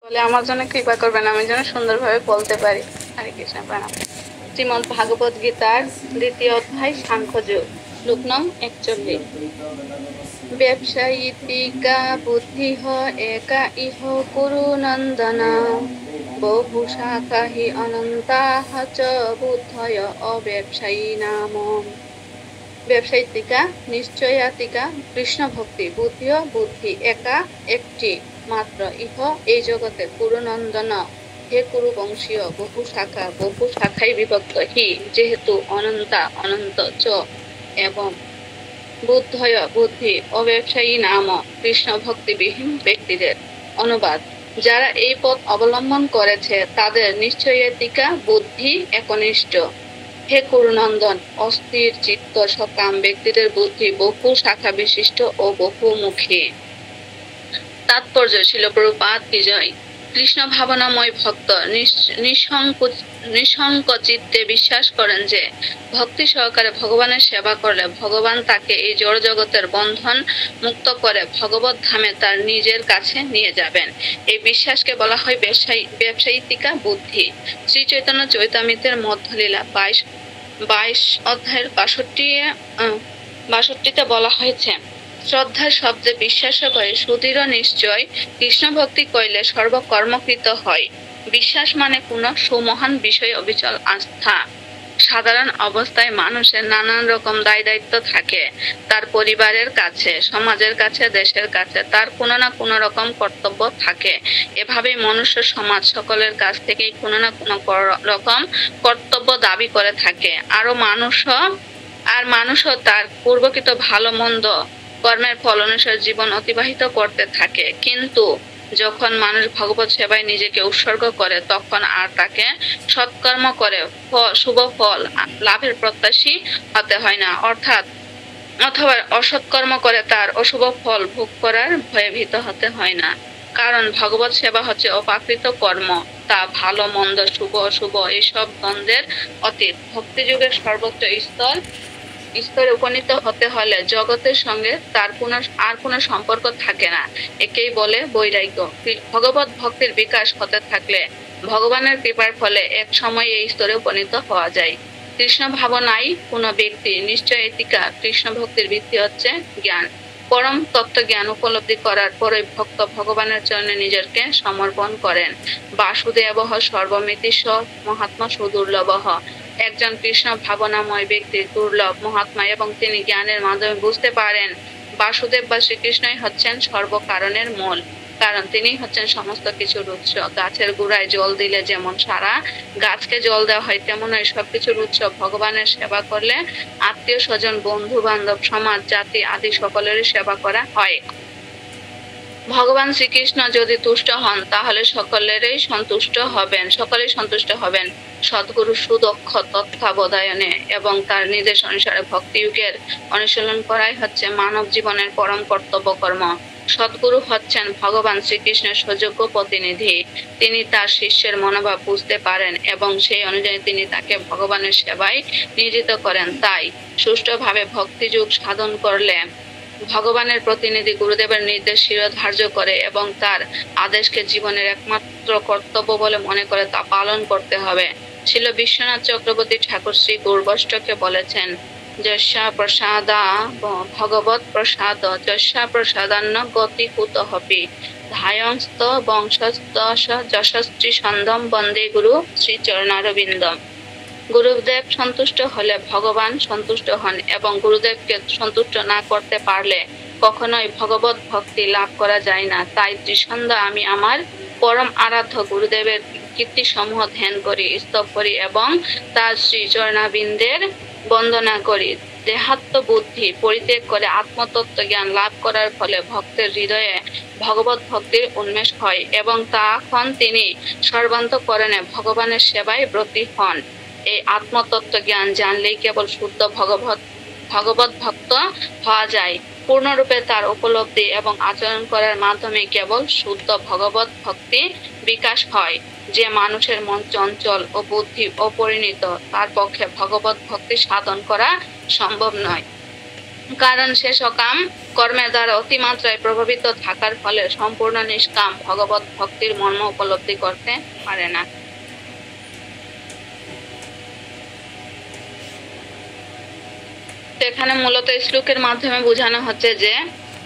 বলে আমার জন্য কৃপা করবেন, আমি যেন সুন্দরভাবে বলতে পারি। হরে কৃষ্ণ প্রণাম। শ্রীমদ্ ভাগবত গীতার 2য় অধ্যায় সাংখ্যযোগ, শ্লোক নং 41। ব্যবসায়িতিকা বুদ্ধিঃ একা ইহ কুরু নন্দন, বহু শাখা হি অনন্তাঃ চ বুদ্ধয় অব্যবসায়ী নাম। ব্যবসায়িতিকা নিশ্চয়াতিকা কৃষ্ণ ভক্তি, বুদ্ধিও বুদ্ধি, একা একটি মাত্র, ইহ এই জগতে, কুরুনন্দন হে কুরু বংশীয়, বহু শাখায় বিভক্ত, হি যেহেতু, অনন্তা অনন্ত, চ এবং, বুদ্ধয় বুদ্ধি, অব্যবসায়ী নাম কৃষ্ণ ভক্তিবিহীন ব্যক্তিদের। অনুবাদ: যারা এই পথ অবলম্বন করেছে তাদের নিশ্চয়াতিকা বুদ্ধি একনিষ্ঠ। হে কুরুনন্দন, অস্থির চিত্ত সকাম ব্যক্তিদের বুদ্ধি বহু শাখা বিশিষ্ট ও বহুমুখী। তাৎপর্য: শিল প্রভুপাদ কি জয়। কৃষ্ণ ভাবনাময় ভক্ত নিঃসংক চিত্তে বিশ্বাস করেন যে ভক্তি সহকারে ভগবানের সেবা করলে ভগবান তাকে এই জড় জগতের বন্ধন মুক্ত করে ভগবত ধামে তার নিজের কাছে নিয়ে যাবেন। এই বিশ্বাসকে বলা হয় ব্যবসায়িতিকা বুদ্ধি। শ্রী চৈতন্য চৈতামৃতের মধ্যলীলা 22 অধ্যায়ের 62তে বলা হয়েছে, শ্রদ্ধার শব্দে বিশ্বাস করে সুদৃঢ় নিশ্চয় কৃষ্ণ ভক্তি কইলে সর্বকর্মকৃত হয়। বিশ্বাস মানে কোনো সুমহান বিষয়ে অবিচল আস্থা। সাধারণ অবস্থায় মানুষের নানান রকম দায় দায়িত্ব থাকে, তার পরিবারের কাছে, সমাজের কাছে, দেশের কাছে তার কোনো না কোনো রকম কর্তব্য থাকে। এভাবেই মনুষ্য সমাজ সকলের কাছ থেকেই কোনো না কোনো রকম কর্তব্য দাবি করে থাকে। মানুষও তার পূর্বকৃত ভালো মন্দ কর্মের ফল অনুসারে জীবন অতিবাহিত করতে থাকে। কিন্তু যখন মানুষ ভগবত সেবায় নিজেকে উৎসর্গ করে তখন আর তাকে সৎকর্ম করে শুভ ফল লাভের প্রত্যাশী হতে হয় না, অথবা অসৎকর্ম করে তার অশুভ ফল ভোগ করার ভয়ে ভীত হতে হয় না। কারণ ভগবত সেবা হচ্ছে অপ্রাকৃত কর্ম, তা ভালো মন্দ, শুভ অশুভ এইসব দ্বন্দ্বের অতীত। ভক্তিযুগের সর্বোচ্চ স্তরে উপনীত হতে হলে জগতের সঙ্গে তার কোনো সম্পর্ক থাকে না। একেই বলে বৈরাগ্য। ভগবত ভক্তির বিকাশ হতে থাকলে ভগবানের কৃপার ফলে এক সময় এই স্তরে উপনীত হওয়া যায়। কৃষ্ণ ভাবনাই কোনো ব্যক্তি নিশ্চয়াতিকা কৃষ্ণ ভক্তির ভিত্তি হচ্ছে জ্ঞান। পরম তত্ত্ব জ্ঞান উপলব্ধি করার পরে ভক্ত ভগবানের চরণে নিজেকে সমর্পণ করেন। বাসুদেবঃ সর্বমিতি স মহাত্মা সুদুর্লভঃ। একজন কৃষ্ণ ভাবনাময় ব্যক্তি দুর্লভ মহাত্মা এবং তিনি জ্ঞানের মাধ্যমে বুঝতে পারেন বাসুদেব বা শ্রীকৃষ্ণই হচ্ছেন সর্বকারণের মূল, কারণ তিনি হচ্ছেন সমস্ত কিছুর উৎস। গাছের গোড়ায় জল দিলে যেমন সারা গাছকে জল দেওয়া হয়, তেমনই সবকিছুর উৎস। ভগবানের সেবা করলে আত্মীয় স্বজন, বন্ধু বান্ধব, সমাজ, জাতি আদি সকলেরই সেবা করা হয়। ভগবান শ্রীকৃষ্ণ যদি তুষ্ট হন তাহলে সকলেই সন্তুষ্ট হবেন। সদ্গুরু সুদক্ষ তত্ত্বাবধানে এবং তার নির্দেশ অনুসারে ভক্তিযুগের অনুশীলন করাই হচ্ছে মানব জীবনের পরম কর্তব্য কর্ম। সদ্গুরু হচ্ছেন ভগবান শ্রীকৃষ্ণের সুযোগ্য প্রতিনিধি। তিনি তার শিষ্যের মনোভাব বুঝতে পারেন এবং সেই অনুযায়ী তিনি তাকে ভগবানের সেবায় নিয়োজিত করেন। তাই সুষ্ঠুভাবে ভক্তিযুগ সাধন করলে ভগবানের প্রতিনিধি গুরুদেবের নির্দেশ শিরোধার্য করে এবং তার আদেশকে জীবনের একমাত্র কর্তব্য বলে মনে করে তা পালন করতে হবে। শিল বিশ্বনাথ চক্রবর্তী ঠাকুর শ্রী গৌরবষ্টকে বলেছেন, যস্যা প্রসাদা ভগবত প্রসাদ, যস্যা প্রসাদান্ন গতি কুতঃপি, ধায়ংস্ত বংশস্ত যশস্ত্রী সন্দম বন্দে গুরু শ্রী চরণারবিন্দম। গুরুদেব সন্তুষ্ট হলে ভগবান সন্তুষ্ট হন এবং গুরুদেবকে সন্তুষ্ট না করতে পারলে কখনোই ভগবত ভক্তি লাভ করা যায় না। তাই ত্রিসন্ধ্যা আমি আমার পরম আরাধ্য গুরুদেবের কীর্তি সমূহ ধ্যান করি, স্তব করি এবং তার শ্রী চরণাবিন্দের বন্দনা করি। দেহাত্ম বুদ্ধি পরিত্যাগ করে আত্মতত্ত্ব জ্ঞান লাভ করার ফলে ভক্তের হৃদয়ে ভগবত ভক্তির উন্মেষ হয় এবং তখন তিনি সর্বান্তঃকরণে ভগবানের সেবায় ব্রতী হন। এই আত্মতত্ত্ব জ্ঞান জানলেই কেবল শুদ্ধ ভগবত ভক্ত হওয়া যায়। পূর্ণরূপে তার উপলব্ধি এবং আচরণ করার মাধ্যমে কেবল শুদ্ধ ভগবত ভক্তি বিকাশ হয়। যে মানুষের মন চঞ্চল ও বুদ্ধি অপরিণত তার পক্ষে ভগবত ভক্তি সাধন করা সম্ভব নয়। কারণ সে সকাম কর্মের দ্বারা অতিমাত্রায় প্রভাবিত থাকার ফলে সম্পূর্ণ নিষ্কাম ভগবত ভক্তির মর্ম উপলব্ধি করতে পারে না। এখানে মূলত শ্লোকের মাধ্যমে বোঝানো হচ্ছে যে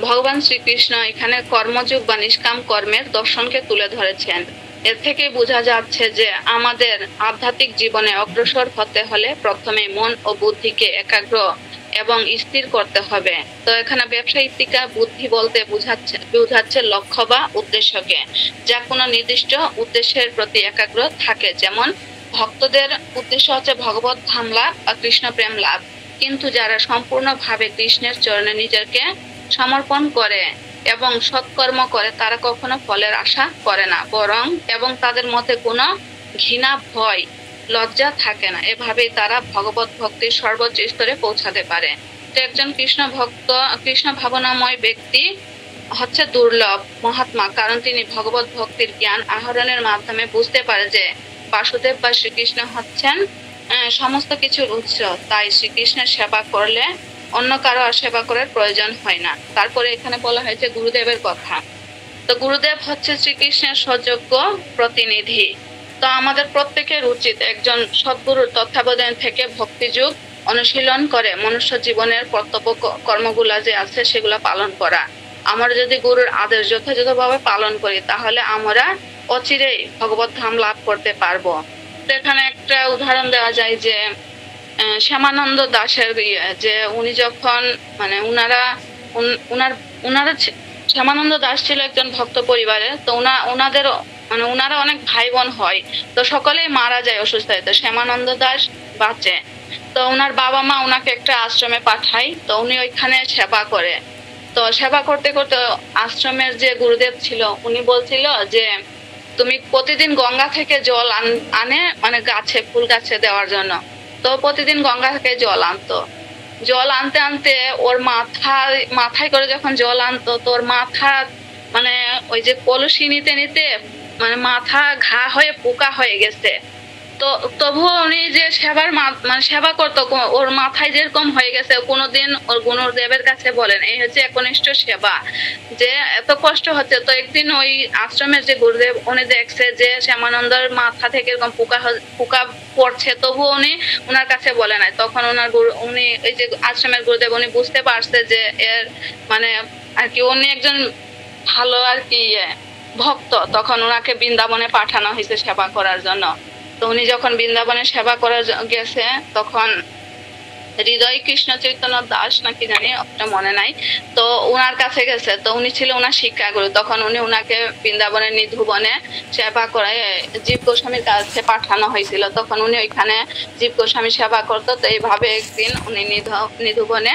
ভগবান শ্রীকৃষ্ণ এখানে কর্মযোগ বা নিষ্কাম কর্মের দর্শনকে তুলে ধরেছেন। এর থেকে বোঝা যাচ্ছে যে আমাদের আধ্যাত্মিক জীবনে অগ্রসর হতে হলে প্রথমে মন ও বুদ্ধিকে একাগ্র এবং স্থির করতে হবে। তো এখানে ব্যবসায়িকা বুদ্ধি বলতে বোঝাচ্ছে লক্ষ্য বা উদ্দেশ্যকে, যা কোনো নির্দিষ্ট উদ্দেশ্যের প্রতি একাগ্র থাকে। যেমন ভক্তদের উদ্দেশ্য হচ্ছে ভগবত ধাম লাভ বা কৃষ্ণ প্রেম লাভ, কিন্তু যারা সম্পূর্ণভাবে কৃষ্ণের চরণে নিজেকে সমর্পণ করে এবং সৎকর্ম করে তারা কখনো ফলের আশা করে না, বরং এবং তাদের মধ্যে কোনো ঘৃণা ভয় লজ্জা থাকে না। এভাবেই তারা ভগবত ভক্তির সর্বোচ্চ স্তরে পৌঁছাতে পারে। তো একজন কৃষ্ণ ভাবনাময় ব্যক্তি হচ্ছে দুর্লভ মহাত্মা, কারণ তিনি ভগবত ভক্তির জ্ঞান আহরণের মাধ্যমে বুঝতে পারে যে বাসুদেব বা শ্রীকৃষ্ণ হচ্ছেন সমস্ত কিছুর উৎস। তাই শ্রীকৃষ্ণের সেবা করলে অন্য কারো আর সেবা করার প্রয়োজন হয় না। তারপরে এখানে বলা হয়েছে গুরুদেবের কথা। তো গুরুদেব হচ্ছে শ্রীকৃষ্ণের সযোগ্য প্রতিনিধি। তো আমাদের প্রত্যেকের উচিত একজন সদ্গুরুর তত্ত্বাবধান থেকে ভক্তিযোগ অনুশীলন করে মনুষ্য জীবনের কর্তব্য কর্মগুলা যে আছে সেগুলো পালন করা। আমরা যদি গুরুর আদেশ যথাযথভাবে পালন করি তাহলে আমরা অচিরেই ভগবত ধাম লাভ করতে পারবো। তো এখানে একটা উদাহরণ দেওয়া যায় যে শ্যামানন্দ দাসের যে উনি যখন মানে উনারা শ্যামানন্দ দাস ছিল একজন ভক্ত পরিবারের। তো উনাদের মানে উনারা অনেক ভাই বোন হয়, তো সকলেই মারা যায় অসুস্থতায়। তো শ্যামানন্দ দাস বাঁচে। তো উনার বাবা মা উনাকে একটা আশ্রমে পাঠায়। তো উনি ওইখানে সেবা করে। তো সেবা করতে করতে আশ্রমের যে গুরুদেব ছিল উনি বলছিল যে তুমি প্রতিদিন গঙ্গা থেকে জল আনে মানে গাছে ফুল গাছে দেওয়ার জন্য। তো প্রতিদিন গঙ্গা থেকে জল আনতো। জল আনতে আনতে ওর মাথায় করে যখন জল আনতো তোর মাথা মানে ওই যে কলসি নিতে নিতে মানে মাথা ঘা হয়ে পোকা হয়ে গেছে। তো তবুও উনি যে মানে সেবা করতো, ওর মাথায় যেরকম হয়ে গেছে কোনোদিন ওর গুরুদেবের কাছে বলেন। এই হচ্ছে একনিষ্ঠ সেবা, যে এত কষ্ট হচ্ছে। তো একদিন ওই আশ্রমের যে গুরুদেব উনি দেখছে যে শ্যামানন্দর মাথা থেকে এরকম পোকা পড়ছে, তবুও উনি ওনার কাছে বলে নাই। তখন উনি এই যে আশ্রমের গুরুদেব উনি বুঝতে পারছে যে এর মানে আর কি উনি একজন ভালো আর কি ভক্ত। তখন ওনাকে বৃন্দাবনে পাঠানো হয়েছে সেবা করার জন্য। তো উনি যখন বৃন্দাবনে সেবা করার গেছে তখন হৃদয় কৃষ্ণ চৈতন্য দাস নাকি জানি ওটা মনে নাই, তো উনার কাছে গেছে। তো উনি ছিল উনার শিক্ষাগুরু। তখন উনি উনাকে বৃন্দাবনের নিধুবনে সেবা করে জীব গোস্বামীর কাছে পাঠানো হয়েছিল। তখন উনি ওইখানে জীব গোস্বামী সেবা করতো। তো এইভাবে একদিন উনি নিধুবনে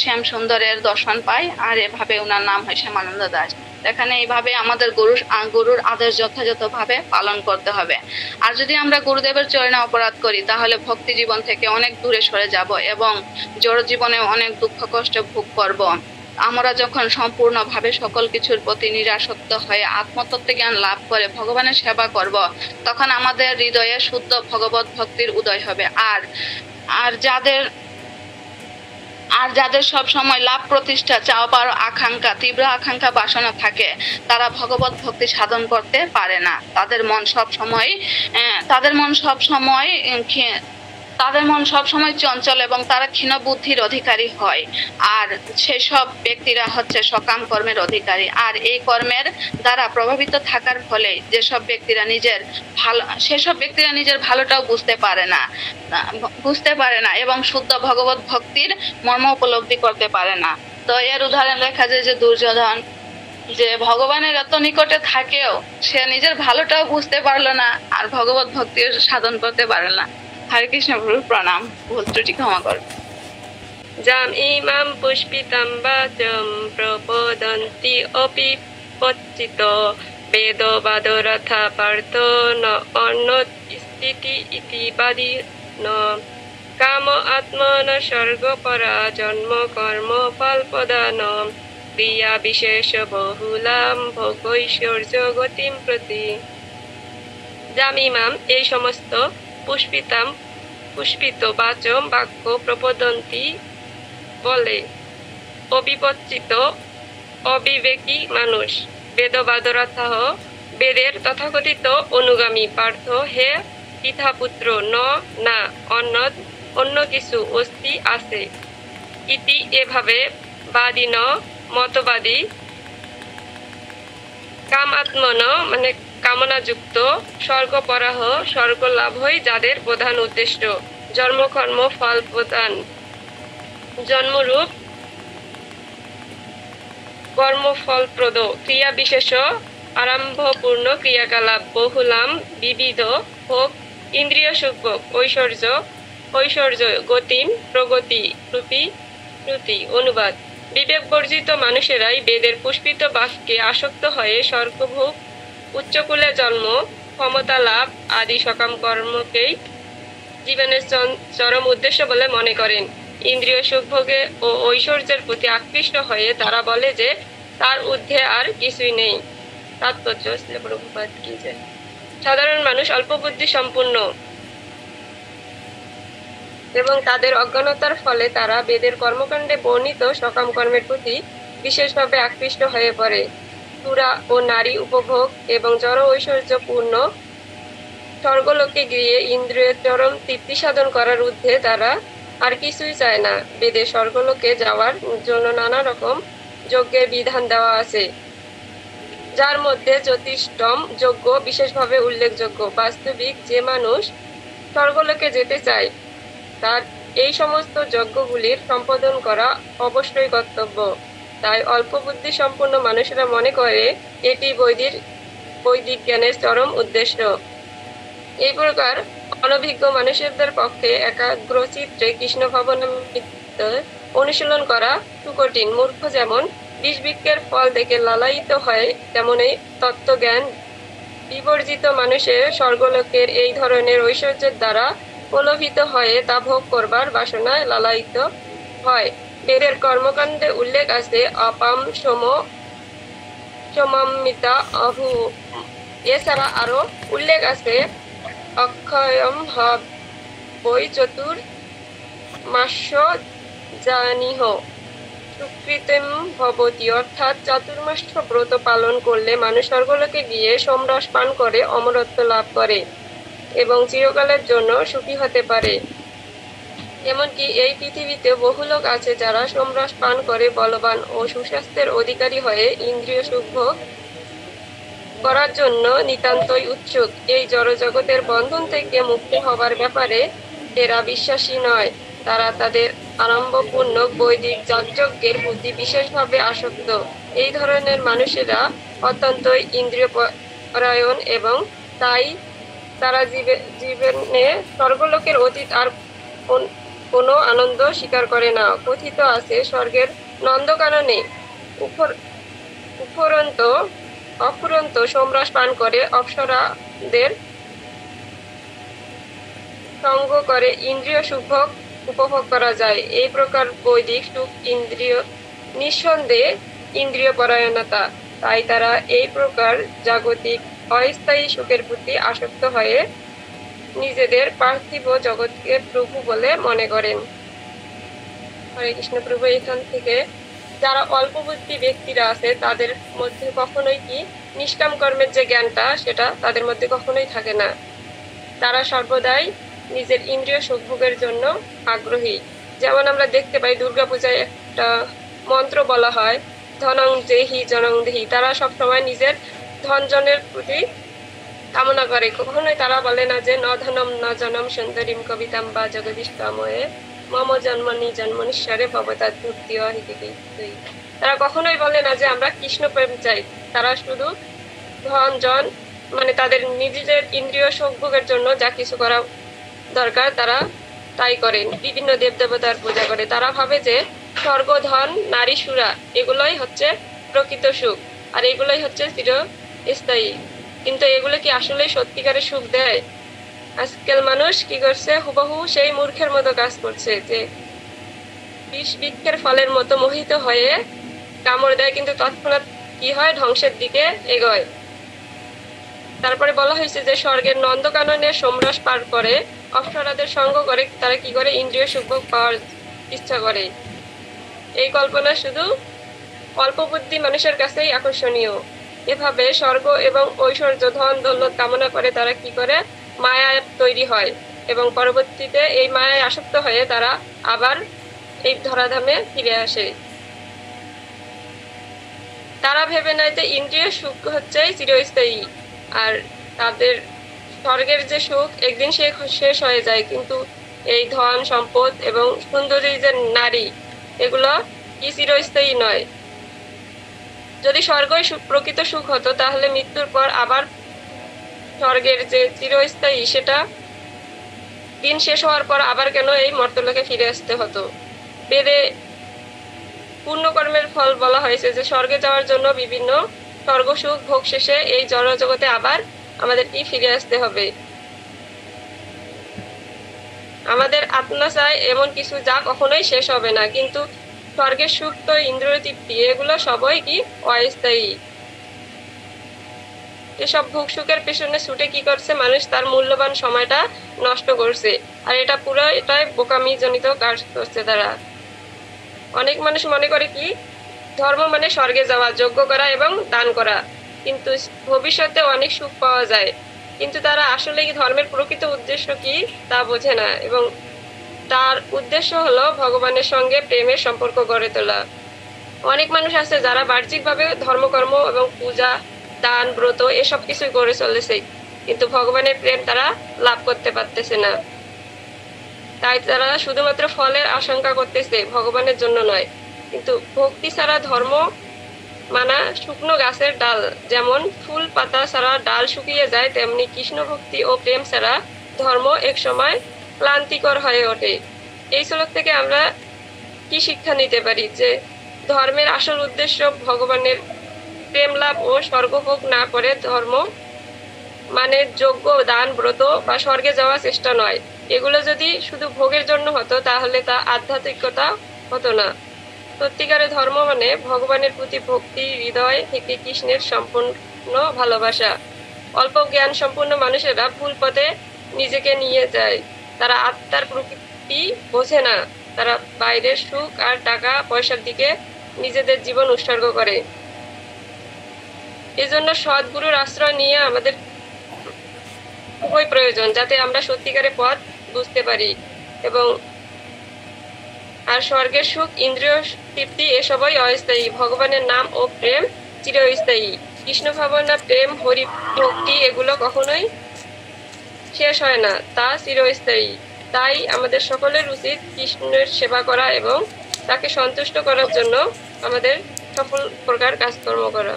শ্যাম সুন্দরের দর্শন পায়, আর এভাবে উনার নাম হয় শ্যামানন্দ দাস। এখানে এইভাবে আমাদের গুরুর আদেশ যথাযথভাবে পালন করতে হবে। আর যদি আমরা গুরুদেবের চরণে অপরাধ করি তাহলে ভক্তি জীবন থেকে অনেক দূরে সরে যাব এবং জড় জীবনে অনেক দুঃখ কষ্ট ভোগ করব। আমরা যখন সম্পূর্ণভাবে সকল কিছুর প্রতি নিরাসক্ত হয়ে আত্মতত্ত্ব জ্ঞান লাভ করে ভগবানের সেবা করব, তখন আমাদের হৃদয়ে শুদ্ধ ভগবত ভক্তির উদয় হবে। আর যাদের সব সময় লাভ প্রতিষ্ঠা চাওয়া পাওয়ার তীব্র আকাঙ্ক্ষা বাসনা থাকে তারা ভগবত ভক্তি সাধন করতে পারে না। তাদের মন সব সময় চঞ্চল এবং তারা ক্ষীণ বুদ্ধির অধিকারী হয়। আর সেসব ব্যক্তিরা হচ্ছে সকাম কর্মের অধিকারী। আর এই কর্মের দ্বারা প্রভাবিত থাকার ফলে সেসব ব্যক্তিরা নিজের ভালোটাও বুঝতে পারে না এবং শুদ্ধ ভগবত ভক্তির মর্ম উপলব্ধি করতে পারে না। তো এর উদাহরণ লেখা যায় যে দুর্যোধন, যে ভগবানের এত নিকটে থাকেও সে নিজের ভালোটাও বুঝতে পারলো না আর ভগবত ভক্তির সাধন করতে পারল না। হরে কৃষ্ণ প্রভু, প্রণাম, ভুল ত্রুটি ক্ষমা কর। জাম ইমাম পুষ্পিতাম বাচম প্রপদন্তি অপি পচ্চিত বেদ বাদরথা পার্থ ন অন্নত স্থিতি ইতি বাদি ন কাম আত্মন স্বর্গপরা জন্ম কর্ম ফলপদান ক্রিয়া বিশেষ বহুলাম ভোগৈশ্বর্য গতিম প্রতি। জাম ইমাম এই সমস্ত পুষ্পিত বাচম বাক্য প্রপদন্তি বলে অবিপচ্চিত অবিবেকী মানুষ। বেদবাদরাথাহ বেদের তথাকথিত অনুগামী পার্থ, হে পিতাপুত্র, না অন্য কিছু অস্তি আছে। ইতি এভাবে বাদীন মতবাদী কামাত্মন মানে কামনাযুক্ত স্বর্গপরাহ, স্বর্গ লাভই যাদের প্রধান উদ্দেশ্য। জন্মকর্ম ফল প্রদান, জন্মরূপ কর্মফলপ্রদ ক্রিয়া বিশেষ আরম্ভপূর্ণ ক্রিয়াকলাপ বহুলাম বিবিধ হোক ইন্দ্রিয় সুখ ঐশ্বর্য গতিম প্রগতি শ্রুতি অনুবাদ। বিবেক বর্জিত মানুষেরাই বেদের পুষ্পিত বাক্যে আসক্ত হয়ে স্বর্গভোগ, উচ্চকুলে জন্ম, ক্ষমতা লাভ আদি সকাম কর্মকেই জীবনের চরম উদ্দেশ্য বলে মনে করেন। ইন্দ্রিয় সুখভোগে ও ঐশ্বর্যের প্রতি আকৃষ্ট হয়ে তারা বলে যে তার ঊর্ধ্বে আর কিছুই নেই। তাৎপর্য শ্রীল প্রভুপাদ কি জয়। সাধারণ মানুষ অল্প বুদ্ধি সম্পন্ন এবং তাদের অজ্ঞানতার ফলে তারা বেদের কর্মকাণ্ডে বর্ণিত সকাম কর্মের প্রতি বিশেষভাবে আকৃষ্ট হয়ে পড়ে। সুরা ও নারী উপভোগ এবং জড় ঐশ্বর্যপূর্ণ স্বর্গলোকে গিয়ে ইন্দ্রিয়ের চরম তৃপ্তি সাধন করার ঊর্ধ্বে তারা আর কিছুই চায় না। বেদে স্বর্গলোকে যাওয়ার জন্য নানা রকম যজ্ঞের বিধান দেওয়া আছে, যার মধ্যে জ্যোতিষম যজ্ঞ বিশেষভাবে উল্লেখযোগ্য। বাস্তবিক যে মানুষ স্বর্গলোকে যেতে চায় তার এই সমস্ত যজ্ঞগুলির সম্পাদন করা অবশ্যই কর্তব্য। তাই অল্প বুদ্ধি সম্পন্ন মানুষেরা মনে করে এটি বৈদিক জ্ঞানের চরম উদ্দেশ্য। এই প্রকার অনভিজ্ঞ মানুষদের পক্ষে একাগ্রচিত্তে কৃষ্ণ ভাবনামৃত অনুশীলন করা সুকঠিন। মূর্খ যেমন বিষবৃক্ষের ফল দেখে লালায়িত হয়, তেমন এই তত্ত্বজ্ঞান বিবর্জিত মানুষের স্বর্গলোকের এই ধরনের ঐশ্বর্যের দ্বারা প্রলোভিত হয়ে তা ভোগ করবার বাসনায় লালায়িত হয়। বেদের কর্মকাণ্ডে উল্লেখ আছে অপাম সোমামিতা অভু। এছাড়া আরো উল্লেখ আছে অক্ষয়ম বৈ চতুর্মাস্য জানিহ সুকৃতম ভবতি, অর্থাৎ চতুর্মাস ব্রত পালন করলে মানুষ স্বর্গলোকে গিয়ে সোমরস পান করে অমরত্ব লাভ করে এবং চিরকালের জন্য সুখী হতে পারে। এমনকি এই পৃথিবীতে বহু লোক আছে যারা সোমরস পান করে বলবান ও সুস্বাস্থ্যের অধিকারী হয়ে ইন্দ্রিয় সুখভোগ করার জন্য নিতান্তই উৎসুক। এই জড়জগতের বন্ধন থেকে মুক্তি হবার ব্যাপারে এরা বিশ্বাসী নয়। তারা তাদের আরম্ভপূর্ণ বৈদিক যজ্ঞের প্রতি বিশেষভাবে আসক্ত। এই ধরনের মানুষেরা অত্যন্ত ইন্দ্রিয় পরায়ণ এবং তাই তারা জীবনে স্বর্গলোকের অতীত আর কোনো আনন্দ স্বীকার করে না। কথিত আছে স্বর্গের নন্দকাননে অফুরন্ত সোমরস পান করে অপ্সরাদের সঙ্গ করে ইন্দ্রিয় সুখভোগ উপভোগ করা যায়। এই প্রকার বৈদিক সুখ নিঃসন্দেহে ইন্দ্রিয় পরায়ণতা। তাই তারা এই প্রকার জাগতিক অস্থায়ী সুখের প্রতি আসক্ত হয়ে নিজেদের পার্থিব জগৎকে প্রভু বলে মনে করেন। হরে কৃষ্ণ। প্রভু এখান থেকে যারা অল্প বুদ্ধি ব্যক্তিরা আছে তাদের মধ্যে কখনোই কি নিষ্কাম কর্মের যে জ্ঞানটা সেটা তাদের মধ্যে কখনোই থাকে না। তারা সর্বদাই নিজের ইন্দ্রিয় সুখভোগের জন্য আগ্রহী। যেমন আমরা দেখতে পাই দুর্গাপূজায় একটা মন্ত্র বলা হয় ধনং দেহি জনং দেহি। তারা সবসময় নিজের ধনজনের প্রতি কামনা করে। কখনোই তারা বলে না যে ন ধনম ন জনম সুন্দরীম কবিতাম বা জগদীশ কাময়ে মম জন্মনিশ্বরে ভবতাৎ ভক্তি অহিতি। তারা কখনোই বলে না যে আমরা কৃষ্ণ প্রেম চাই। তারা শুধু ধন জন মানে তাদের নিজেদের ইন্দ্রিয় সুখভোগের জন্য যা কিছু করা দরকার তারা তাই করেন। বিভিন্ন দেবদেবতার পূজা করে। তারা ভাবে যে স্বর্গ, ধন, নারী, সুরা এগুলোই হচ্ছে প্রকৃত সুখ আর এগুলোই হচ্ছে চিরস্থায়ী। কিন্তু এগুলো কি আসলে সত্যিকারের সুখ দেয়? আজকাল মানুষ কি করছে, হুবহু সেই মূর্খের মতো কাজ করছে যে বিষ বৃক্ষের ফলের মতো মোহিত হয়ে কামড় দেয়, কিন্তু তৎক্ষণাৎ কি হয়, ধ্বংসের দিকে এগোয়। তারপরে বলা হয়েছে যে স্বর্গের নন্দকাননে সোমরস পার করে অপ্সরাদের সঙ্গ করে তারা কি করে ইন্দ্রিয় সুখভোগ পাওয়ার ইচ্ছা করে। এই কল্পনা শুধু অল্প বুদ্ধি মানুষের কাছেই আকর্ষণীয়। এভাবে স্বর্গ এবং ঐশ্বর্য, ধন দৌলত কামনা করে তারা কি করে, মায়া তৈরি হয় এবং পরবর্তীতে এই মায়ায় আসক্ত হয়ে তারা আবার এই ধরাধামে ফিরে আসে। তারা ভেবে নেয় যে ইন্দ্রিয় সুখ হচ্ছে চিরস্থায়ী, আর তাদের স্বর্গের যে সুখ একদিন শেষ হয়ে যায়, কিন্তু এই ধন সম্পদ এবং সুন্দরী যে নারী, এগুলো কি চিরস্থায়ী নয়। যদি স্বর্গই প্রকৃত সুখ হতো তাহলে মৃত্যুর পর আবার স্বর্গের যে চিরস্থায়ী, সেটা দিন শেষ হওয়ার পর আবার কেন এই মর্তলোকে ফিরে আসতে হতো। বেদে পূর্ণকর্মের ফল বলা হয়েছে যে স্বর্গে যাওয়ার জন্য বিভিন্ন স্বর্গ সুখ ভোগ শেষে এই জড় জগতে আবার আমাদেরকে ফিরে আসতে হবে। আমাদের আত্মা চায় এমন কিছু যা কখনোই শেষ হবে না, কিন্তু স্বর্গের সুখ তো ইন্দ্রিয় তৃপ্তি, এগুলো সবই কি অস্থায়ী। এসব ভোগ সুখের পেছনে ছুটে কি করছে মানুষ, তার মূল্যবান সময়টা নষ্ট করছে, আর এটা পুরো এটাই বোকামি জনিত কাজ করছে তারা। অনেক মানুষ মনে করে কি ধর্ম মানে স্বর্গে যাওয়া, যজ্ঞ করা এবং দান করা, কিন্তু ভবিষ্যতে অনেক সুখ পাওয়া যায়, কিন্তু তারা আসলে কি ধর্মের প্রকৃত উদ্দেশ্য কি তা বোঝে না, এবং তার উদ্দেশ্য হলো ভগবানের সঙ্গে প্রেমের সম্পর্ক গড়ে তোলা। অনেক মানুষ আছে যারা বাহ্যিকভাবে ধর্মকর্ম এবং পূজা, দান, ব্রত এসব কিছুই করে চলেছে, কিন্তু ভগবানের প্রেম তারা লাভ করতে পারতেছে না। তাই তারা শুধুমাত্র ফলের আশঙ্কা করতেছে, ভগবানের জন্য নয়। কিন্তু ভক্তি ছাড়া ধর্ম মানা শুকনো গাছের ডাল, যেমন ফুল পাতা ছাড়া ডাল শুকিয়ে যায়, তেমনি কৃষ্ণ ভক্তি ও প্রেম ছাড়া ধর্ম এক সময় ক্লান্তিকর হয়ে ওঠে। এই শ্লোক থেকে আমরা কি শিক্ষা নিতে পারি, যে ধর্মের আসল উদ্দেশ্য ভগবানের প্রেম লাভ ও স্বর্গভোগ না করে ধর্ম মানে যজ্ঞ, দান, ব্রত বা স্বর্গে যাওয়ার চেষ্টা নয়। এগুলো যদি শুধু ভোগের জন্য হতো তাহলে তা আধ্যাত্মিকতা হতো না। সত্যিকারের ধর্ম মানে ভগবানের প্রতি ভক্তি, হৃদয় থেকে কৃষ্ণের সম্পূর্ণ ভালোবাসা। অল্প জ্ঞান সম্পূর্ণ মানুষেরা ভুল পথে নিজেকে নিয়ে যায়, তারা আত্মার প্রকৃতি বোঝে না, তারা বাইরের সুখ আর টাকা পয়সার দিকে নিজেদের জীবন উৎসর্গ করে। এজন্য সদ্গুরুর আশ্রয় নিয়ে আমাদের খুবই প্রয়োজন, যাতে আমরা সত্যিকারের পথ বুঝতে পারি। এবং আর স্বর্গের সুখ, ইন্দ্রিয় তৃপ্তি এসবই অস্থায়ী, ভগবানের নাম ও প্রেম চিরস্থায়ী। কৃষ্ণ ভাবনা, প্রেম, হরি ভক্তি এগুলো কখনোই শেষ হয় না, তা চিরস্থায়ী। তাই আমাদের সকলের উচিত কৃষ্ণের সেবা করা এবং তাকে সন্তুষ্ট করার জন্য আমাদের সকল প্রকার কাজকর্ম করা।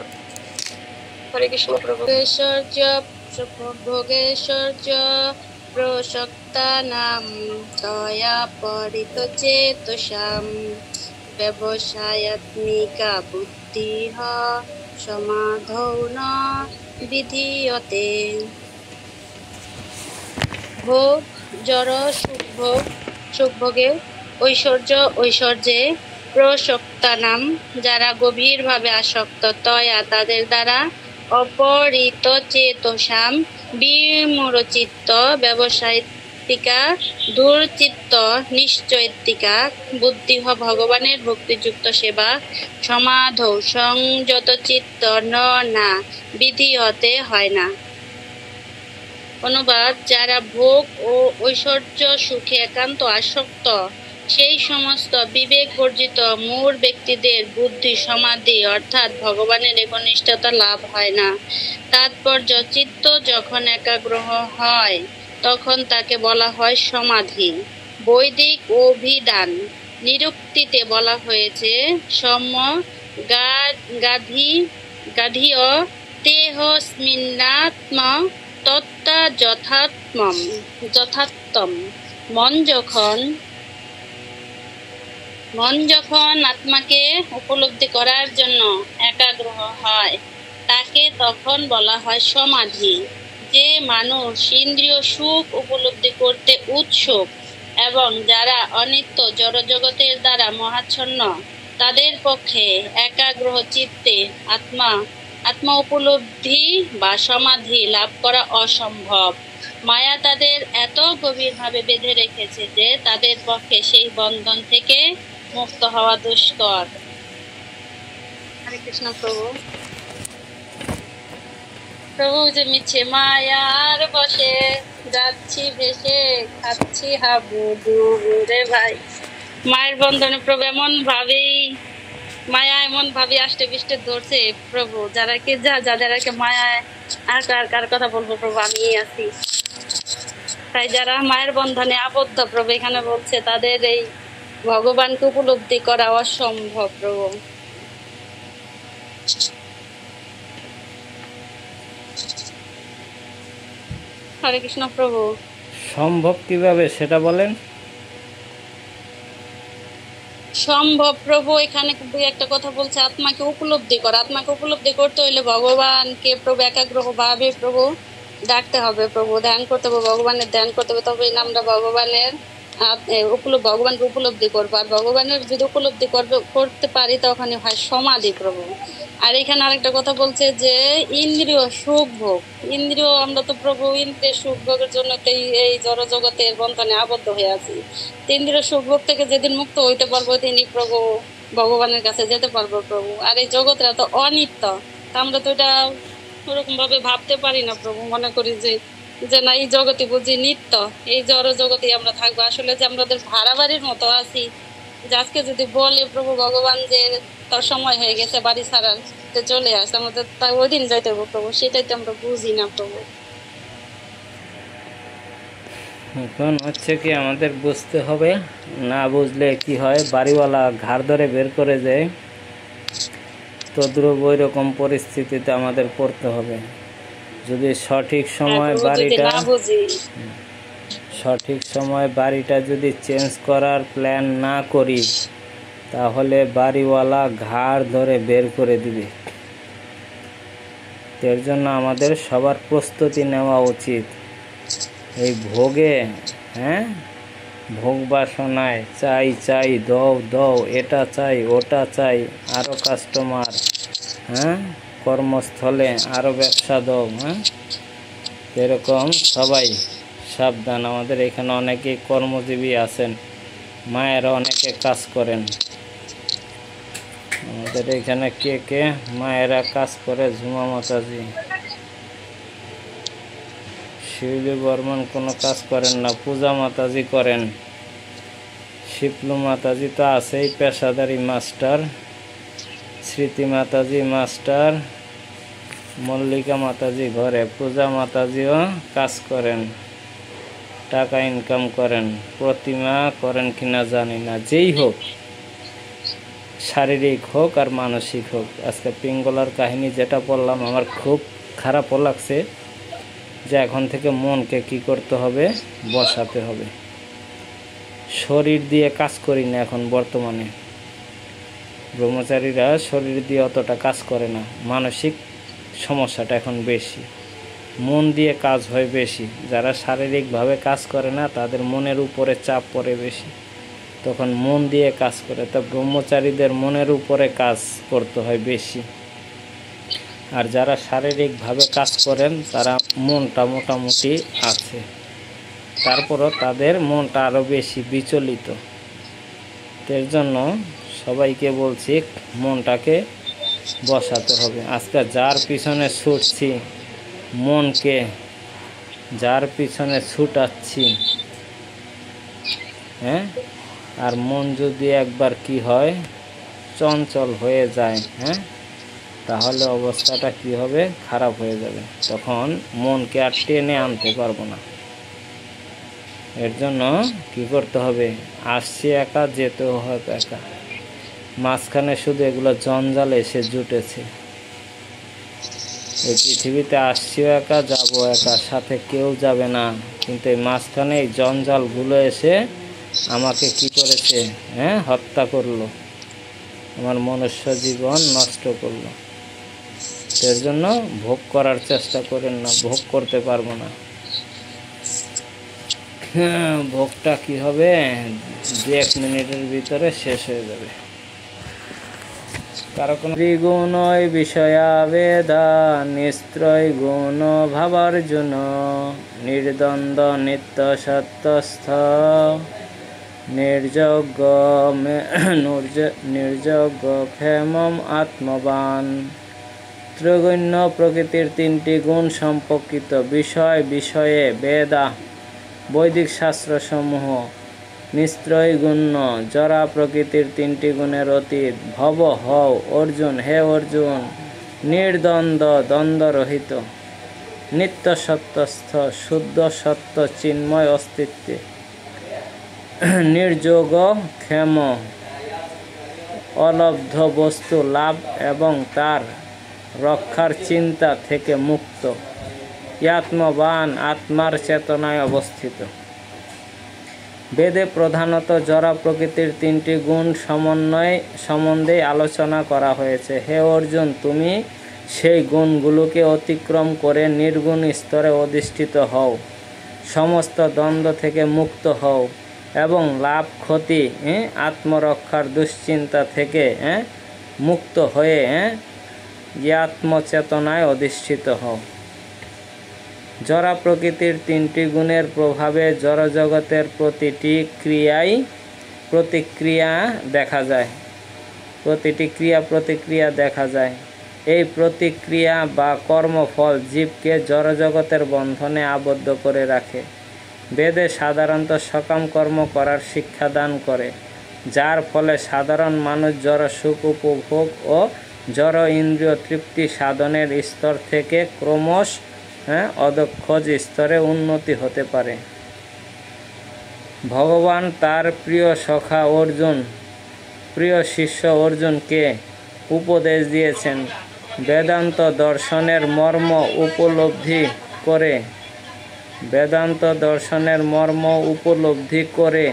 হরে কৃষ্ণ প্রভু। ভোগেশ্বর্য প্রসক্তানাম তয়া পরিতচেতসাম ব্যবসায়াত্মিকা বুদ্ধিঃ সমাধৌ ন বিধীয়তে। ভোগ, জড় সুখভোগে, ঐশ্বর্যে প্রসক্তানাম যারা গভীরভাবে আসক্ত, তয়া তাদের দ্বারা, অপরিত চেতসাম বিমূঢ়চিত্ত, ব্যবসায়িকা দূরচিত্ত, নিশ্চয়িকা বুদ্ধিঃ ভগবানের ভক্তিযুক্ত সেবা, সমাধৌ সংযত চিত্ত না বিধীয়তে হয় না। অনুবাদ: যারা ভোগ ও ঐশ্বর্য সুখে একান্ত আসক্ত, সেই সমস্ত বিবেক বর্জিত মূঢ় ব্যক্তিদের বুদ্ধি সমাধি অর্থাৎ ভগবানের একনিষ্ঠতা লাভ হয় না। তাৎপর্য: চিত্ত যখন একাগ্র হয় তখন তাকে বলা হয় সমাধি। বৈদিক অভিধান নিরুক্তিতে বলা হয়েছে গাধীয় তেহস্মিন্নাত্ম তত্ত্বা যথার্থম। মন যখন আত্মাকে উপলব্ধি করার জন্য একাগ্র হয় তাকে তখন বলা হয় সমাধি। যে মানুষ ইন্দ্রিয় সুখ উপলব্ধি করতে উৎসুক এবং যারা অনিত্য জড়জগতের দ্বারা মোহাচ্ছন্ন, তাদের পক্ষে একাগ্র চিত্তে আত্মা উপলব্ধি বা সমাধি লাভ করা অসম্ভব। মায়া তাদের এত গভীরভাবে বেঁধে রেখেছে যে তাদের পক্ষে সেই বন্ধন থেকে মুক্ত হওয়া দুষ্কর। হরে কৃষ্ণ প্রভু। প্রভু যে মিছে মায়ার বসে যাচ্ছি ভেসে খাচ্ছি হাবু ডুবু রে ভাই। মায়ের বন্ধনে প্রভু এমন ভাবেই মায়া এমন ভাবে আষ্টে পৃষ্ঠে ধরছে প্রভু, যাদেরকে মায়ায় আর কার কথা বলবো প্রভু, আমি আছি। তাই যারা মায়ের বন্ধনে আবদ্ধ প্রভু, এখানে বলছে তাদের এই ভগবানকে উপলব্ধি করা অসম্ভব প্রভু। হরে কৃষ্ণ প্রভু। সম্ভব কিভাবে সেটা বলেন। সম্ভব প্রভু, এখানে দুই একটা কথা বলছে, আত্মাকে উপলব্ধি করা। আত্মাকে উপলব্ধি করতে হইলে ভগবানকে প্রভু একাগ্র ভাবে প্রভু ডাকতে হবে প্রভু, ধ্যান করতে হবে, ভগবানের ধ্যান করতে হবে, তবেই না আমরা ভগবানের ভগবানকে উপলব্ধি করবো। আর ভগবানের যদি উপলব্ধি করতে পারি তখন হয় সমাধি প্রভু। আর এখানে আরেকটা কথা বলছে যে ইন্দ্রিয় সুখ ভোগ, ইন্দ্রিয় আমরা তো প্রভু ইন্দ্রিয় সুখ ভোগের জন্য এই জড় জগতের বন্ধনে আবদ্ধ হয়ে আছি। ইন্দ্রিয় সুখ ভোগ থেকে যেদিন মুক্ত হইতে পারবো তিনি প্রভু ভগবানের কাছে যেতে পারবো প্রভু। আর এই জগৎটা তো অনিত্য, আমরা তো এটা ওরকম ভাবে ভাবতে পারি না প্রভু, মনে করি যে না এই জগতে বুঝি নিত্য, এই জড় জগতে আমরা থাকবো। আসলে যে আমাদের ভাড়া বাড়ির মতো আছি, যে আজকে যদি বলে প্রভু ভগবান যে তার সময় হয়ে গেছে বাড়ি ছাড়ার, চলে আসে, আমাদের তাই ওই দিন যাইতে হবে প্রভু, সেটাই তো আমরা বুঝি না প্রভু। এখন হচ্ছে কি আমাদের বুঝতে হবে, না বুঝলে কি হয়, বাড়িওয়ালা ঘাড় ধরে বের করে দেয়। তদ্রুপ ওই রকম পরিস্থিতিতে আমাদের পড়তে হবে। যদি সঠিক সময় বাড়িটা যদি চেঞ্জ করার প্ল্যান না করি, তাহলে বাড়িওয়ালা ঘাড় ধরে বের করে দিবে। এর জন্য আমাদের সবার প্রস্তুতি নেওয়া উচিত। এই ভোগে, ভোগ বাসনায় চাই দৌ এটা চাই ওটা চাই, আরও কাস্টমার, কর্মস্থলে আরও ব্যবসা দাও, এরকম সবাই সাবধান। আমাদের এখানে অনেকেই কর্মজীবী আছেন, মায়েরা অনেকে কাজ করেন। আমাদের এখানে কে মায়েরা কাজ করে, ঝুমা মাতাজি, শিউলি বর্মন কোনো কাজ করেন না, পূজা মাতাজি করেন, শিপলু মাতাজি তো আছেই পেশাদারি মাস্টার, স্মৃতি মাতাজি মাস্টার, মল্লিকা মাতাজি ঘরে, পূজা মাতাজিও কাজ করেন, টাকা ইনকাম করেন, প্রতিমা করেন কিনা জানি না। যেই হোক, শারীরিক হোক আর মানসিক হোক। আজকে পিঙ্গলার কাহিনী যেটা বললাম, আমার খুব খারাপও লাগছে যে এখন থেকে মনকে কি করতে হবে, বসাতে হবে। শরীর দিয়ে কাজ করি না এখন বর্তমানে, ব্রহ্মচারীরা শরীর দিয়ে অতটা কাজ করে না। মানসিক সমস্যাটা এখন বেশি, মন দিয়ে কাজ হয় বেশি। যারা শারীরিকভাবে কাজ করে না তাদের মনের উপরে চাপ পড়ে বেশি, তখন মন দিয়ে কাজ করে। তা ব্রহ্মচারীদের মনের উপরে কাজ করতে হয় বেশি। আর যারা শারীরিকভাবে কাজ করেন তারা মনটা মোটামুটি আছে, তারপরও তাদের মনটা আরও বেশি বিচলিত। এর জন্য সবাইকে বলছি মনটাকে বসাতে হবে। আজকে যার পিছনে ছুটছি, মনকে যার পিছনে ছুটাচ্ছি, আর মন যদি একবার কি হয়, চঞ্চল হয়ে যায়, তাহলে অবস্থাটা কি হবে, খারাপ হয়ে যাবে। তখন মনকে আর টেনে আনতে পারবো না। এর জন্য কি করতে হবে, আসছি একা, যেতেও হবে একা। মাঝখানে শুধু এগুলো জঞ্জাল এসে জুটেছে। এই পৃথিবীতে আসছিও একা, যাবো একা, সাথে কেউ যাবে না। কিন্তু এই মাঝখানে এই জঞ্জালগুলো এসে আমাকে কি করেছে, হত্যা করলো, আমার মনুষ্য জীবন নষ্ট করলো। এর জন্য ভোগ করার চেষ্টা করেন না, ভোগ করতে পারবো না। ভোগটা কি হবে, 1 মিনিটের ভিতরে শেষ হয়ে যাবে। কারো কোনো ত্রিগুণই বিষয়াবেদা, নিস্ত্রয় গুণ ভাবার্জুন, নির্দ্বন্দ্ব নিত্য সত্যস্থ, নির্যজ্ঞক্ষেমম আত্মবান। ত্রিগুণ্য প্রকৃতির তিনটি গুণ সম্পর্কিত বিষয়ে বৈদিক শাস্ত্রসমূহ নিস্ত্রৈগুণ্য জরা প্রকৃতির তিনটি গুণের অতীত। ভব হও অর্জুন, হে অর্জুন, নির্দ্বন্দ্ব দ্বন্দ্বরহিত, নিত্য সত্যস্থ, শুদ্ধ সত্য চিন্ময় অস্তিত্বে, নির্যোগ ক্ষেম, অলব্ধ বস্তু লাভ এবং তার রক্ষার চিন্তা থেকে মুক্ত, আত্মবান আত্মার চেতনায় অবস্থিত। বেদে প্রধানত জড় প্রকৃতির তিনটি গুণ সম্বন্ধে আলোচনা করা হয়েছে। হে অর্জুন, তুমি সেই গুণগুলোকে অতিক্রম করে নির্গুণ স্তরে অধিষ্ঠিত হও, সমস্ত দ্বন্দ্ব থেকে মুক্ত হও এবং লাভ ক্ষতি আত্মরক্ষার দুশ্চিন্তা থেকে মুক্ত হয়ে আত্মচেতনায় অধিষ্ঠিত হও। জড় প্রকৃতির তিনটি গুণের প্রভাবে জড়জগতের প্রতিটি প্রতিক্রিয়া দেখা যায়। এই প্রতিক্রিয়া বা কর্মফল জীবকে জড়জগতের বন্ধনে আবদ্ধ করে রাখে। বেদে সাধারণত সকাম কর্ম করার শিক্ষা দান করে, যার ফলে সাধারণ মানুষ জড় সুখ উপভোগ ও জড় ইন্দ্রিয় তৃপ্তি সাধনের স্তর থেকে ক্রমশ অধঃক্ষজ স্তরে উন্নতি হতে পারে। ভগবান তার প্রিয় শিষ্য অর্জুনকে উপদেশ দিয়েছেন, বেদান্ত দর্শনের মর্ম উপলব্ধি করে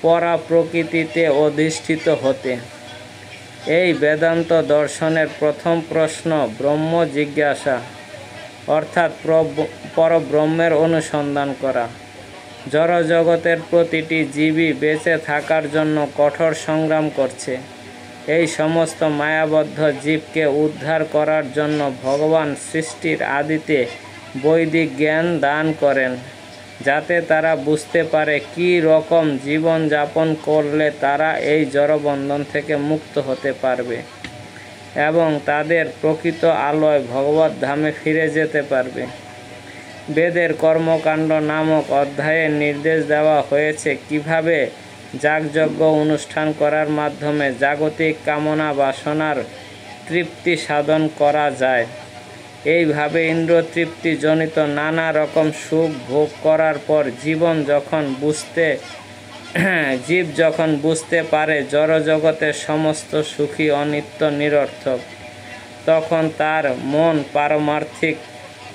পরা প্রকৃতিতে অধিষ্ঠিত হতে। এই বেদান্ত দর্শনের প্রথম প্রশ্ন ব্রহ্ম জিজ্ঞাসা, অর্থাৎ পরব্রহ্মের অনুসন্ধান করা। জড় জগতের প্রতিটি জীবই বেঁচে থাকার জন্য কঠোর সংগ্রাম করছে। এই সমস্ত মায়াবদ্ধ জীবকে উদ্ধার করার জন্য ভগবান সৃষ্টির আদিতে বৈদিক জ্ঞান দান করেন, যাতে তারা বুঝতে পারে কী রকম জীবন যাপন করলে তারা এই জড়বন্ধন থেকে মুক্ত হতে পারবে এবং তাদের প্রকৃত আলোয় ভগবত ধামে ফিরে যেতে পারবে। বেদের কর্মকাণ্ড নামক অধ্যায়ে নির্দেশ দেওয়া হয়েছে কিভাবে যাগযজ্ঞ অনুষ্ঠান করার মাধ্যমে জাগতিক কামনা বাসনার তৃপ্তি সাধন করা যায়। এইভাবে ইন্দ্রিয় তৃপ্তি জনিত নানা রকম সুখ ভোগ করার পর জীব যখন বুঝতে পারে জড়জগতের সমস্ত সুখী অনিত্য নিরর্থক, তখন তার মন পারমার্থিক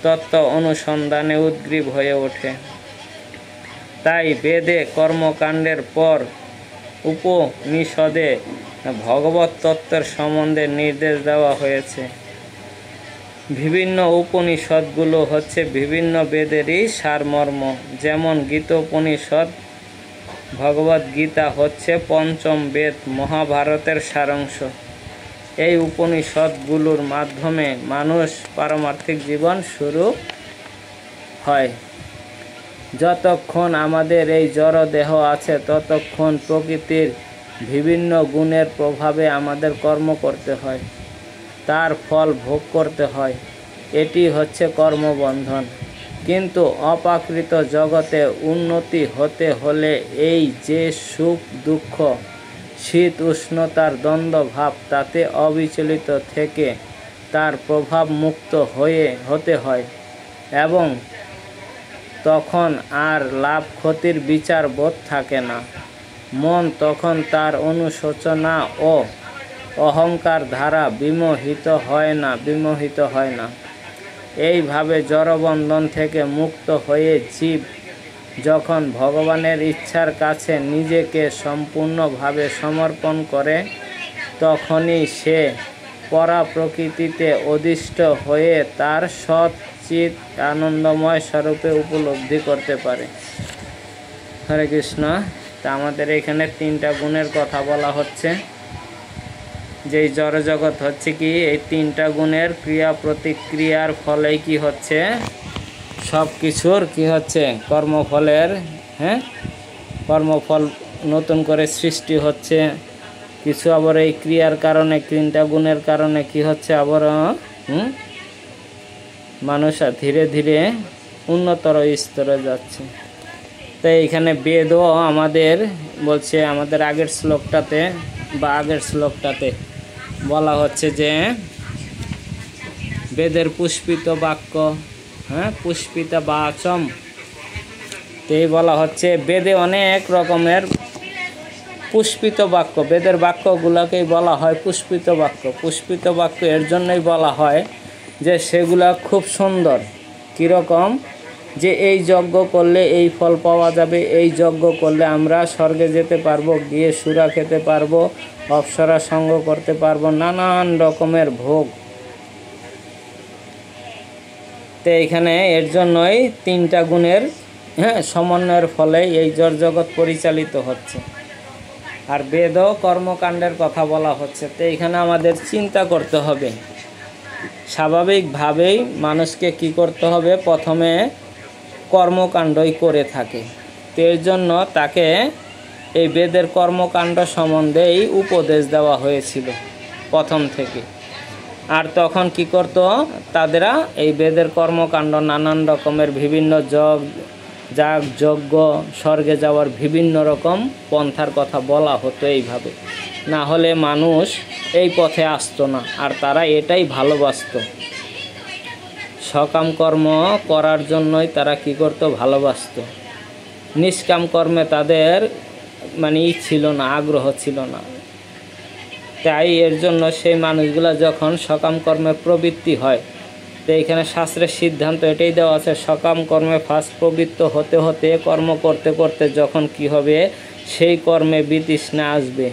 তত্ত্ব অনুসন্ধানে উদ্গ্রীব হয়ে ওঠে। তাই বেদে কর্মকাণ্ডের পর উপনিষদে ভগবত তত্ত্বের সম্বন্ধে নির্দেশ দেওয়া হয়েছে। বিভিন্ন উপনিষদগুলো হচ্ছে বিভিন্ন বেদেরই সারমর্ম। যেমন গীতোপনিষদ, ভগবদ গীতা হচ্ছে পঞ্চম বেদ, মহাভারতের সারাংশ। এই উপনিষদগুলোর মাধ্যমে মানুষ পারমার্থিক জীবন শুরু হয়। যতক্ষণ আমাদের এই জড় দেহ আছে ততক্ষণ প্রকৃতির বিভিন্ন গুণের প্রভাবে আমাদের কর্ম করতে হয়, তার ফল ভোগ করতে হয়। এটি হচ্ছে কর্মবন্ধন। কিন্তু অপ্রাকৃত জগতে উন্নতি হতে হলে এই যে সুখ দুঃখ, শীত উষ্ণতার দ্বন্দ্বভাব, তাতে অবিচলিত থেকে তার প্রভাব মুক্ত হতে হয় এবং তখন আর লাভ ক্ষতির বিচার বোধ থাকে না। মন তখন তার অনুশোচনা ও অহংকার দ্বারা বিমোহিত হয় না। এইভাবে জড়বন্ধন থেকে মুক্ত হয়ে জীব যখন ভগবানের ইচ্ছার কাছে নিজেকে সম্পূর্ণভাবে সমর্পণ করে, তখনই সে পরা প্রকৃতিতে অধিষ্ঠ হয়ে তার সৎ চিৎ আনন্দময় স্বরূপে উপলব্ধি করতে পারে। হরে কৃষ্ণ। তা আমাদের এখানে তিনটা গুণের কথা বলা হচ্ছে। যেই জড়জগৎ হচ্ছে কি, এই তিনটা গুণের ক্রিয়া প্রতিক্রিয়ার ফলেই কি হচ্ছে, সব কিছুর কি হচ্ছে, কর্মফলের কর্মফল নতুন করে সৃষ্টি হচ্ছে, কিছু আবার এই ক্রিয়ার কারণে 3টা গুণের কারণে কি হচ্ছে আবার মানুষ ধীরে ধীরে উন্নতর স্তরে যাচ্ছে। তাই এখানে বেদও আমাদের বলছে, আমাদের আগের শ্লোকটাতে বলা হচ্ছে যে বেদের পুষ্পিত বাক্য, পুষ্পিতা বাচম, এই বলা হচ্ছে বেদে অনেক রকমের পুষ্পিত বাক্য, বেদের বাক্যগুলোকেই বলা হয় পুষ্পিত বাক্য। পুষ্পিত বাক্য এর জন্যই বলা হয় যে সেগুলা খুব সুন্দর। কীরকম? যে এই যজ্ঞ করলে এই ফল পাওয়া যাবে, এই যজ্ঞ করলে আমরা স্বর্গে যেতে পারবো, গিয়ে সুরা খেতে পারবো, অপ্সরা সঙ্গ করতে পারবো, নানান রকমের ভোগ। তো এখানে এর জন্যই 3টা গুণের সমন্বয়ের ফলে এই জড়জগৎ পরিচালিত হচ্ছে। আর বেদ কর্মকাণ্ডের কথা বলা হচ্ছে। তো এখানে আমাদের চিন্তা করতে হবে, স্বাভাবিকভাবেই মানুষকে কি করতে হবে, প্রথমে কর্মকাণ্ডই করে থাকে। তো এর জন্য তাকে এই বেদের কর্মকাণ্ড সম্বন্ধেই উপদেশ দেওয়া হয়েছিল প্রথম থেকে। আর তখন কি করত, তাদেরা এই বেদের কর্মকাণ্ড নানান রকমের বিভিন্ন যাগ যজ্ঞ, স্বর্গে যাওয়ার বিভিন্ন রকম পন্থার কথা বলা হতো এইভাবে, না হলে মানুষ এই পথে আসতো না। আর তারা এটাই ভালোবাসত, সকাম কর্ম করার জন্যই তারা কি করত, ভালোবাসত। নিষ্কাম কর্মে তাদের ছিল না, আগ্রহ ছিল না। তাই এর জন্য সেই মানুষগুলা যখন সকাম কর্মে প্রবৃত্তি হয়, তো এখানে শাস্ত্রের সিদ্ধান্ত এটাই দেওয়া আছে, সকাম কর্মে ফার্স্ট প্রবৃত্ত হতে হতে কর্ম করতে করতে যখন কি হবে, সেই কর্মে বিতৃষ্ণা আসবে,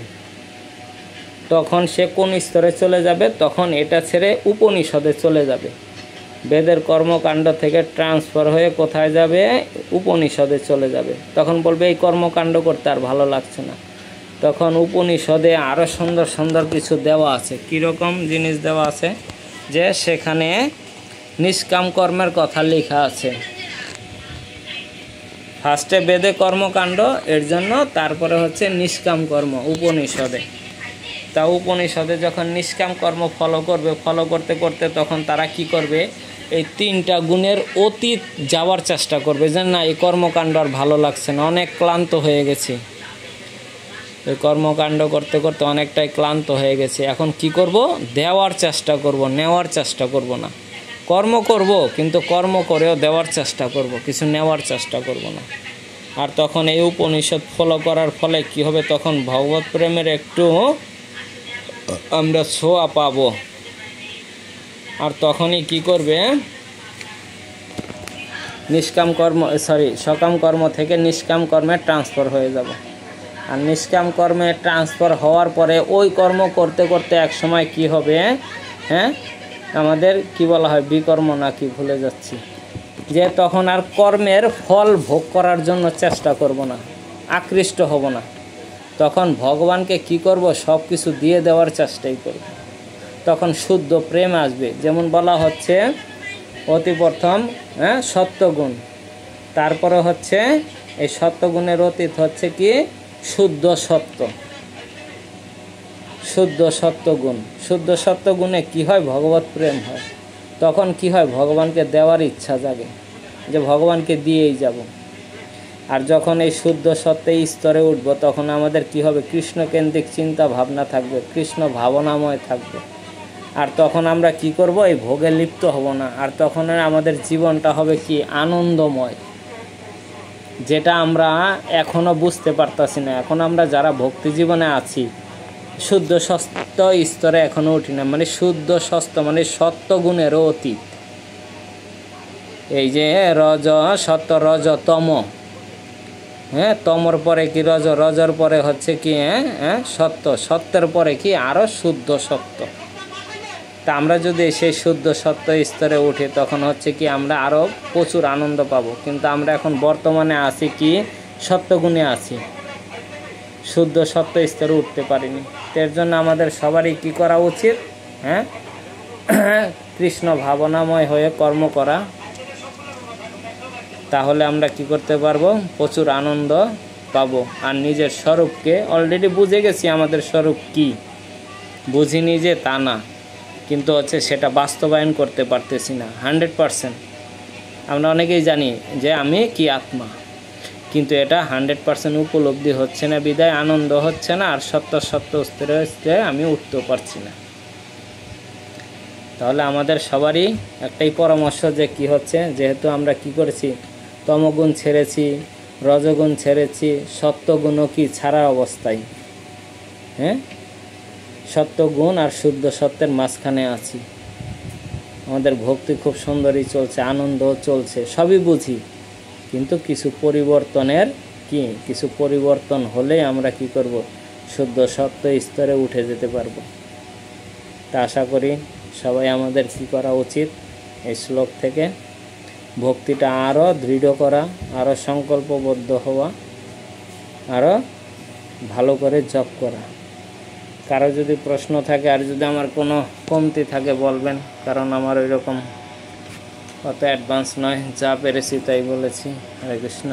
তখন সে কোন স্তরে চলে যাবে, তখন এটা ছেড়ে উপনিষদে চলে যাবে। বেদের কর্মকাণ্ড থেকে ট্রান্সফার হয়ে কোথায় যাবে, উপনিষদে চলে যাবে। তখন বলবে এই কর্মকাণ্ড করতে আর ভালো লাগছে না। তখন উপনিষদে আরও সুন্দর সুন্দর কিছু দেওয়া আছে। কীরকম জিনিস দেওয়া আছে, যে সেখানে নিষ্কাম কর্মের কথা লেখা আছে। ফার্স্টে বেদে কর্মকাণ্ড, এর জন্য তারপরে হচ্ছে নিষ্কাম কর্ম উপনিষদে। তা উপনিষদে যখন নিষ্কাম কর্ম ফলো করতে করতে তখন তারা কি করবে, এই 3টা গুণের অতীত যাওয়ার চেষ্টা করবে, যে না এই কর্মকাণ্ড আর ভালো লাগছে না, অনেক ক্লান্ত হয়ে গেছি, এই কর্মকাণ্ড করতে করতে অনেকটাই ক্লান্ত হয়ে গেছে। এখন কি করব, দেওয়ার চেষ্টা করব, নেওয়ার চেষ্টা করব না। কর্ম করব, কিন্তু কর্ম করেও দেওয়ার চেষ্টা করব, কিছু নেওয়ার চেষ্টা করব না। আর তখন এই উপনিষদ ফলো করার ফলে কি হবে, তখন ভগবত প্রেমের একটু আমরা ছোঁয়া পাবো। আর তখনই কি করবে, সকাম কর্ম থেকে নিষ্কাম কর্মে ট্রান্সফার হয়ে যাব। আর নিষ্কাম কর্মে ট্রান্সফার হওয়ার পরে ওই কর্ম করতে করতে এক সময় কি হবে, আমাদের কি বলা হয়, বিকর্ম নাকি ভুলে যাচ্ছি, যে তখন আর কর্মের ফল ভোগ করার জন্য চেষ্টা করব না, আকৃষ্ট হব না। তখন ভগবানকে কি করব, সব কিছু দিয়ে দেওয়ার চেষ্টাই করব। তখন শুদ্ধ প্রেম আসবে। যেমন বলা হচ্ছে অতি প্রথম সত্যগুণ, তারপরে হচ্ছে এই সত্যগুণের অতীত হচ্ছে কি শুদ্ধ সত্য, শুদ্ধ সত্যগুণ। শুদ্ধ সত্যগুণে কি হয়, ভগবত প্রেম হয়। তখন কি হয়, ভগবানকে দেওয়ার ইচ্ছা জাগে, যে ভগবানকে দিয়েই যাব। আর যখন এই শুদ্ধ সত্যের স্তরে উঠব, তখন আমাদের কি হবে, কৃষ্ণকেন্দ্রিক চিন্তা ভাবনা থাকবে, কৃষ্ণ ভাবনাময় থাকবে। আর তখন আমরা কি করব, এই ভোগে লিপ্ত হব না। আর তখন আমাদের জীবনটা হবে কি আনন্দময়, যেটা আমরা এখনো বুঝতে পারতাছি না। এখন আমরা যারা ভক্তি জীবনে আছি, শুদ্ধ সত্য স্তরে এখনো উঠি না, শুদ্ধ সত্য সত্যগুণেরও অতীত। এই যে সত্য রজ তম, তমর পরে কি রজর পরে হচ্ছে কি সত্য, সত্যের পরে কি আরো শুদ্ধ সত্য। তা আমরা যদি সেই শুদ্ধ সত্য স্তরে উঠি, তখন হচ্ছে কি আমরা আরো প্রচুর আনন্দ পাবো। কিন্তু আমরা এখন বর্তমানে আছি কি সত্যগুণে আছি, শুদ্ধ সত্য স্তরে উঠতে পারিনি। এর জন্য আমাদের সবারই কি করা উচিত, কৃষ্ণ ভাবনাময় হয়ে কর্ম করা। তাহলে আমরা কি করতে পারবো, প্রচুর আনন্দ পাবো। আর নিজের স্বরূপকে অলরেডি বুঝে গেছি, আমাদের স্বরূপ কি বুঝিনি যে তা না, কিন্তু হচ্ছে সেটা বাস্তবায়ন করতে পারতেছি না 100%। আমরা অনেকেই জানি যে আমি কি আত্মা, কিন্তু এটা 100% উপলব্ধি হচ্ছে না, বিদায় আনন্দ হচ্ছে না, আর সত্য স্তরে আমি উঠতে পারছি না। তাহলে আমাদের সবারই একটাই পরামর্শ যে কি হচ্ছে, যেহেতু আমরা কি করেছি, তমগুণ ছেড়েছি, রজগুণ ছেড়েছি, সত্যগুণও কি ছাড়া অবস্থায়, হ্যাঁ, সত্যগুণ আর শুদ্ধ সত্যের মাঝখানে আছি। আমাদের ভক্তি খুব সুন্দরই চলছে, আনন্দও চলছে, সবই বুঝি, কিন্তু কিছু পরিবর্তন হলেই আমরা কি করব, শুদ্ধ সত্য স্তরে উঠে যেতে পারবো। তা আশা করি সবাই আমাদের কি করা উচিত, এই শ্লোক থেকে ভক্তিটা আরও দৃঢ় করা, আরও সংকল্পবদ্ধ হওয়া, আরও ভালো করে জপ করা। কারো যদি প্রশ্ন থাকে আর যদি আমার কোনো কমতি থাকে বলবেন, কারণ আমার ওই রকম অত অ্যাডভান্স নয়, যা পেরেছি তাই বলেছি। হরে কৃষ্ণ।